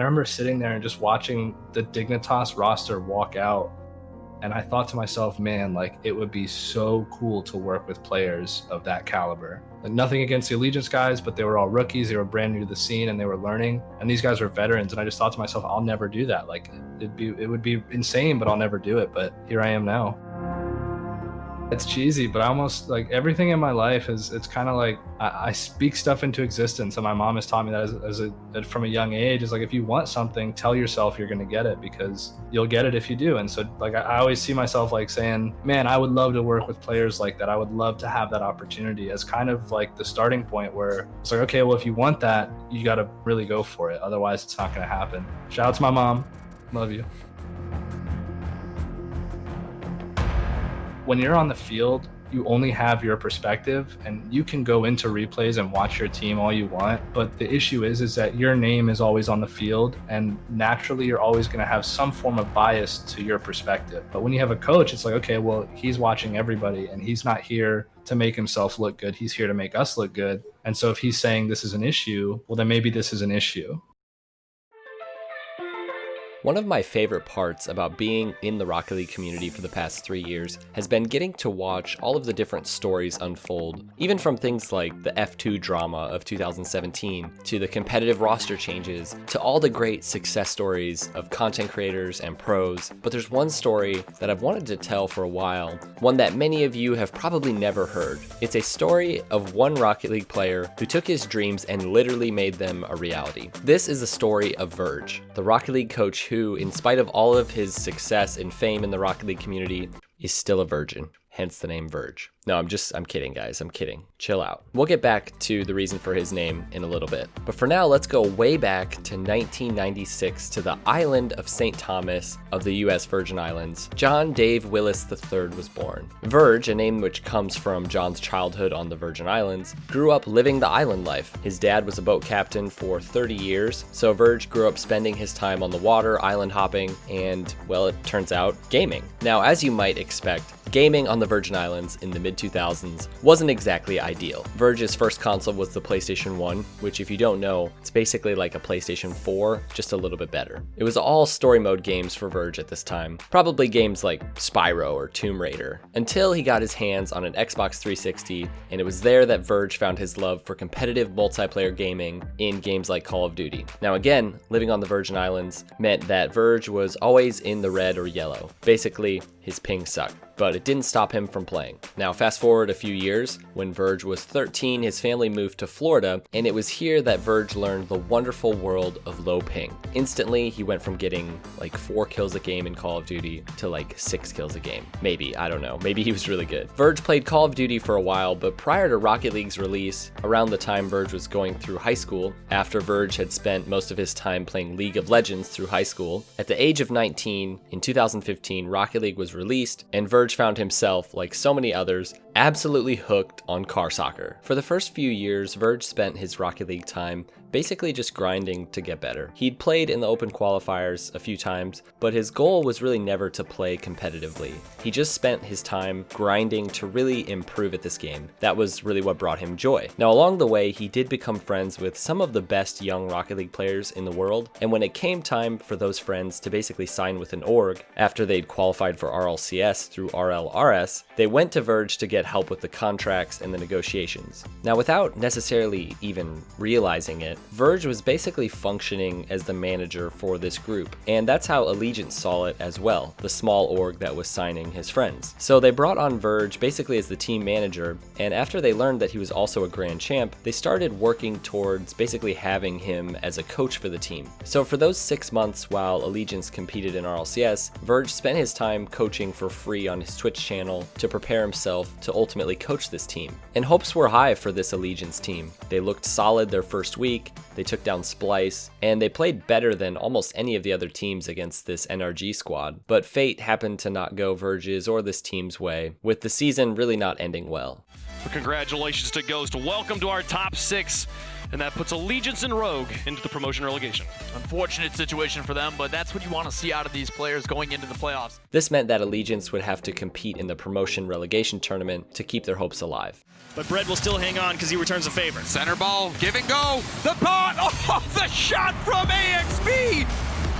I remember sitting there and just watching the Dignitas roster walk out. And I thought to myself, man, like it would be so cool to work with players of that caliber. Like nothing against the Allegiance guys, but they were all rookies. They were brand new to the scene and they were learning. And these guys were veterans. And I just thought to myself, I'll never do that. Like it would be insane, but I'll never do it. But here I am now. It's cheesy, but I almost like everything in my life it's kind of like I speak stuff into existence. And my mom has taught me that from a young age. Is like, if you want something, tell yourself you're going to get it, because you'll get it if you do. And so like, I always see myself like saying, man, I would love to work with players like that. I would love to have that opportunity as kind of like the starting point where it's like, okay, well, if you want that, you got to really go for it. Otherwise it's not going to happen. Shout out to my mom. Love you. When you're on the field, you only have your perspective, and you can go into replays and watch your team all you want. But the issue is that your name is always on the field, and naturally you're always going to have some form of bias to your perspective. But when you have a coach, it's like, okay, well, he's watching everybody and he's not here to make himself look good. He's here to make us look good. And so if he's saying this is an issue, well, then maybe this is an issue. One of my favorite parts about being in the Rocket League community for the past 3 years has been getting to watch all of the different stories unfold, even from things like the F2 drama of 2017 to the competitive roster changes to all the great success stories of content creators and pros. But there's one story that I've wanted to tell for a while, one that many of you have probably never heard. It's a story of one Rocket League player who took his dreams and literally made them a reality. This is the story of Virge, the Rocket League coach who, in spite of all of his success and fame in the Rocket League community, is still a virgin. Hence the name Virge. No, I'm kidding, guys. I'm kidding. Chill out. We'll get back to the reason for his name in a little bit. But for now, let's go way back to 1996 to the island of St. Thomas of the U.S. Virgin Islands. John Dave Willis III was born. Virge, a name which comes from John's childhood on the Virgin Islands, grew up living the island life. His dad was a boat captain for 30 years, so Virge grew up spending his time on the water, island hopping, and, well, it turns out, gaming. Now, as you might expect, gaming on the Virgin Islands in the mid-2000s wasn't exactly ideal. Virge's first console was the PlayStation 1, which if you don't know, it's basically like a PlayStation 4, just a little bit better. It was all story mode games for Virge at this time, probably games like Spyro or Tomb Raider, until he got his hands on an Xbox 360, and it was there that Virge found his love for competitive multiplayer gaming in games like Call of Duty. Now again, living on the Virgin Islands meant that Virge was always in the red or yellow. Basically, his ping sucked. But it didn't stop him from playing. Now fast forward a few years, when Virge was 13, his family moved to Florida, and it was here that Virge learned the wonderful world of low ping. Instantly, he went from getting like 4 kills a game in Call of Duty to like 6 kills a game. Maybe, I don't know, maybe he was really good. Virge played Call of Duty for a while, but prior to Rocket League's release, around the time Virge was going through high school, after Virge had spent most of his time playing League of Legends through high school, at the age of 19, in 2015, Rocket League was released, and Virge found himself, like so many others, absolutely hooked on car soccer. For the first few years, Virge spent his Rocket League time basically just grinding to get better. He'd played in the open qualifiers a few times, but his goal was really never to play competitively. He just spent his time grinding to really improve at this game. That was really what brought him joy. Now along the way, he did become friends with some of the best young Rocket League players in the world, and when it came time for those friends to basically sign with an org, after they'd qualified for RLCS through RLRS, they went to Virge to get help with the contracts and the negotiations. Now without necessarily even realizing it, Virge was basically functioning as the manager for this group, and that's how Allegiance saw it as well, the small org that was signing his friends. So they brought on Virge basically as the team manager, and after they learned that he was also a grand champ, they started working towards basically having him as a coach for the team. So for those 6 months while Allegiance competed in RLCS, Virge spent his time coaching for free on his Twitch channel to prepare himself to ultimately coach this team. And hopes were high for this Allegiance team. They looked solid their first week, they took down Splice, and they played better than almost any of the other teams against this NRG squad. But fate happened to not go Virge's or this team's way, with the season really not ending well. Congratulations to Ghost. Welcome to our top 6 and that puts Allegiance and Rogue into the promotion relegation. Unfortunate situation for them, but that's what you want to see out of these players going into the playoffs. This meant that Allegiance would have to compete in the promotion relegation tournament to keep their hopes alive. But Brett will still hang on because he returns a favor. Center ball, give and go. The pot, oh, the shot from AXB.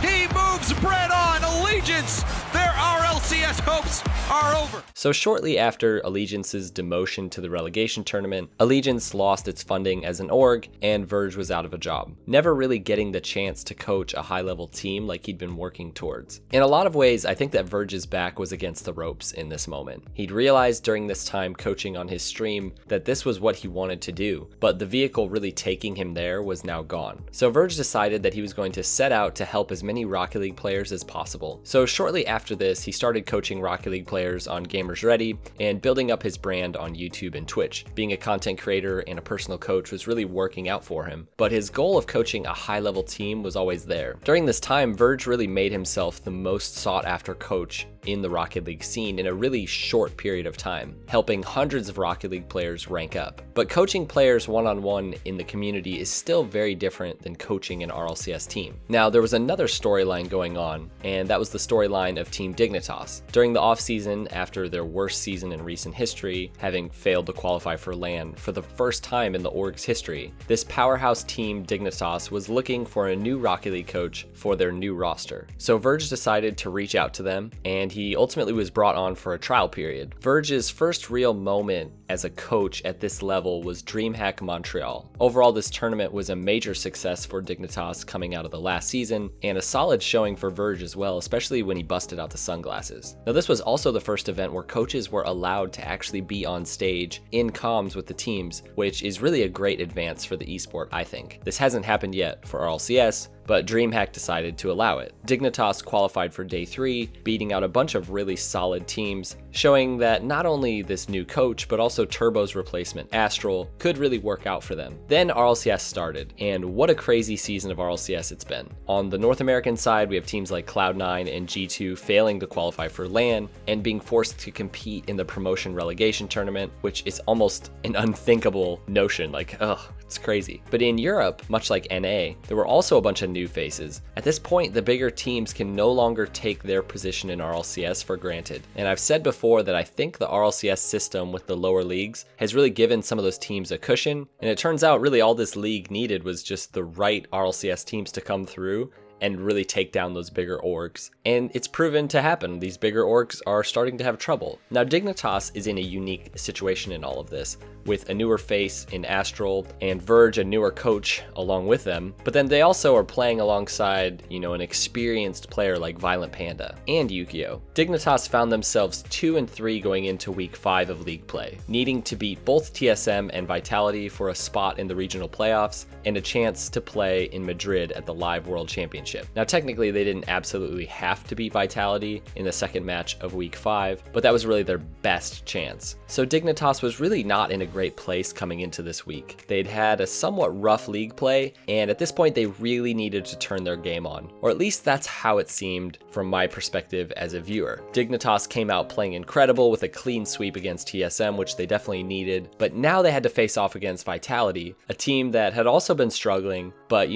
He moves Brett on. Allegiance, their RLCS hopes are over. So shortly after Allegiance's demotion to the relegation tournament, Allegiance lost its funding as an org, and Virge was out of a job, never really getting the chance to coach a high-level team like he'd been working towards. In a lot of ways, I think that Virge's back was against the ropes in this moment. He'd realized during this time coaching on his stream that this was what he wanted to do, but the vehicle really taking him there was now gone. So Virge decided that he was going to set out to help as many Rocket League players as possible. So shortly after this, he started coaching Rocket League players on Gamers Ready and building up his brand on YouTube and Twitch. Being a content creator and a personal coach was really working out for him, but his goal of coaching a high-level team was always there. During this time, Virge really made himself the most sought-after coach in the Rocket League scene in a really short period of time, helping hundreds of Rocket League players rank up. But coaching players one-on-one in the community is still very different than coaching an RLCS team. Now, there was another storyline going on, and that was the storyline of Team Dignitas. During the offseason, after their worst season in recent history, having failed to qualify for LAN for the first time in the org's history, this powerhouse team Dignitas was looking for a new Rocket League coach for their new roster. So Virge decided to reach out to them, and he ultimately was brought on for a trial period. Virge's first real moment as a coach at this level was DreamHack Montreal. Overall, this tournament was a major success for Dignitas coming out of the last season, and a solid showing for Virge as well, especially when he busted out the sunglasses. Now, this was also the first event where coaches were allowed to actually be on stage in comms with the teams, which is really a great advance for the esport, I think. This hasn't happened yet for RLCS, but DreamHack decided to allow it. Dignitas qualified for Day 3, beating out a bunch of really solid teams, showing that not only this new coach, but also Turbo's replacement, Astral, could really work out for them. Then RLCS started, and what a crazy season of RLCS it's been. On the North American side, we have teams like Cloud9 and G2 failing to qualify for LAN, and being forced to compete in the promotion relegation tournament, which is almost an unthinkable notion, like, ugh, it's crazy. But in Europe, much like NA, there were also a bunch of new faces. At this point, the bigger teams can no longer take their position in RLCS for granted. And I've said before that I think the RLCS system with the lower leagues has really given some of those teams a cushion, and it turns out really all this league needed was just the right RLCS teams to come through and really take down those bigger orgs. And it's proven to happen. These bigger orgs are starting to have trouble. Now, Dignitas is in a unique situation in all of this, with a newer face in Astral and Virge, a newer coach along with them, but then they also are playing alongside, an experienced player like Violent Panda and Yukio. Dignitas found themselves 2-3 going into week 5 of league play, needing to beat both TSM and Vitality for a spot in the regional playoffs and a chance to play in Madrid at the Live World Championship. Now, technically, they didn't absolutely have to beat Vitality in the second match of week 5, but that was really their best chance. So Dignitas was really not in a great place coming into this week. They'd had a somewhat rough league play, and at this point, they really needed to turn their game on, or at least that's how it seemed from my perspective as a viewer. Dignitas came out playing incredible with a clean sweep against TSM, which they definitely needed, but now they had to face off against Vitality, a team that had also been struggling, but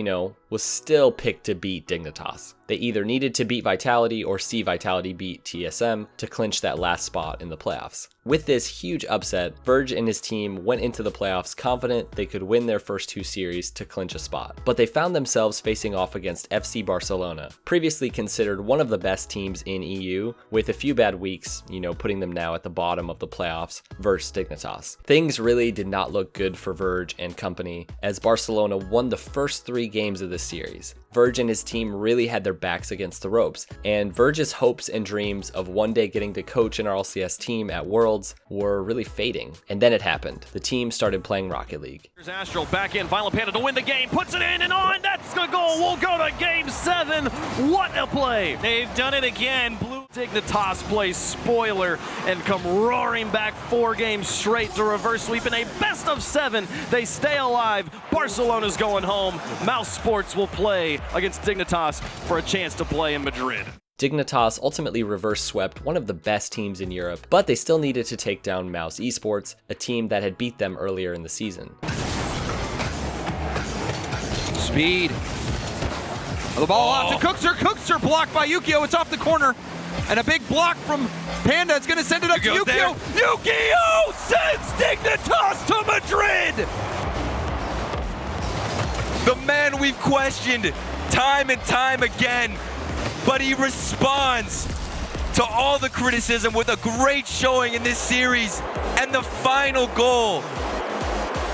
was still picked to beat Dignitas. They either needed to beat Vitality or see Vitality beat TSM to clinch that last spot in the playoffs. With this huge upset, Virge and his team went into the playoffs confident they could win their first 2 series to clinch a spot. But they found themselves facing off against FC Barcelona, previously considered one of the best teams in EU, with a few bad weeks, putting them now at the bottom of the playoffs versus Dignitas. Things really did not look good for Virge and company, as Barcelona won the first 3 games of the series. Virge and his team really had their backs against the ropes, and Virge's hopes and dreams of one day getting to coach an RLCS team at Worlds were really fading. And then it happened. The team started playing Rocket League. Here's Astral back in, Violent Panda to win the game, puts it in and on, that's the goal, we'll go to game 7, what a play! They've done it again, Blue Dignitas plays spoiler and come roaring back 4 games straight to reverse sweep in a best of 7, they stay alive, Barcelona's going home, Mouse Sports will play against Dignitas for a chance to play in Madrid. Dignitas ultimately reverse swept one of the best teams in Europe, but they still needed to take down Mouse Esports, a team that had beat them earlier in the season. speed. The ball out to Cookser. Cookser blocked by Yukio. It's off the corner. And a big block from Panda. It's going to send it up to Yukio. Yukio sends Dignitas to Madrid. The man we've questioned time and time again, but he responds to all the criticism with a great showing in this series and the final goal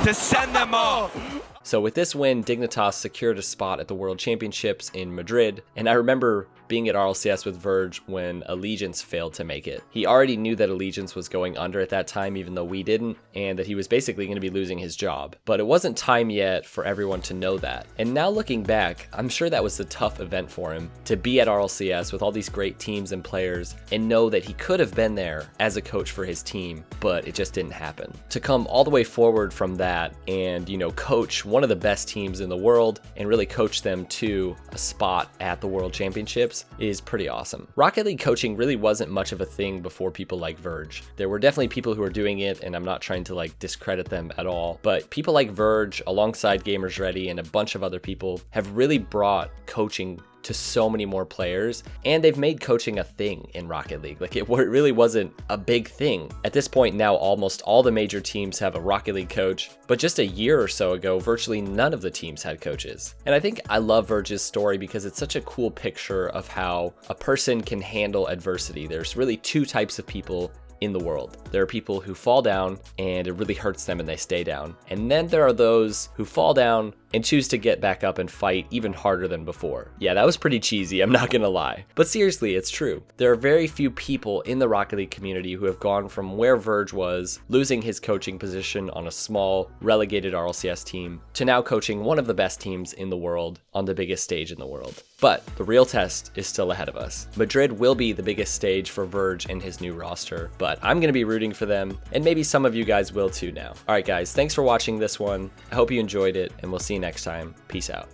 to send them off. So with this win, Dignitas secured a spot at the World Championships in Madrid, and I remember being at RLCS with Virge when Allegiance failed to make it. He already knew that Allegiance was going under at that time, even though we didn't, and that he was basically going to be losing his job. But it wasn't time yet for everyone to know that. And now looking back, I'm sure that was a tough event for him to be at RLCS with all these great teams and players and know that he could have been there as a coach for his team, but it just didn't happen. To come all the way forward from that and, coach one of the best teams in the world and really coach them to a spot at the World Championships is pretty awesome. Rocket League coaching really wasn't much of a thing before people like Virge. There were definitely people who were doing it, and I'm not trying to discredit them at all, but people like Virge alongside Gamers Ready and a bunch of other people have really brought coaching to so many more players, and they've made coaching a thing in Rocket League. It really wasn't a big thing. At this point now, almost all the major teams have a Rocket League coach, but just a year or so ago, virtually none of the teams had coaches. And I think I love Virge's story because it's such a cool picture of how a person can handle adversity. There's really two types of people in the world. There are people who fall down and it really hurts them and they stay down. And then there are those who fall down and choose to get back up and fight even harder than before. Yeah, that was pretty cheesy, I'm not gonna lie. But seriously, it's true. There are very few people in the Rocket League community who have gone from where Virge was, losing his coaching position on a small, relegated RLCS team, to now coaching one of the best teams in the world on the biggest stage in the world. But the real test is still ahead of us. Madrid will be the biggest stage for Virge and his new roster, but I'm gonna be rooting for them, and maybe some of you guys will too now. Alright guys, thanks for watching this one. I hope you enjoyed it, and we'll see you next time. Peace out.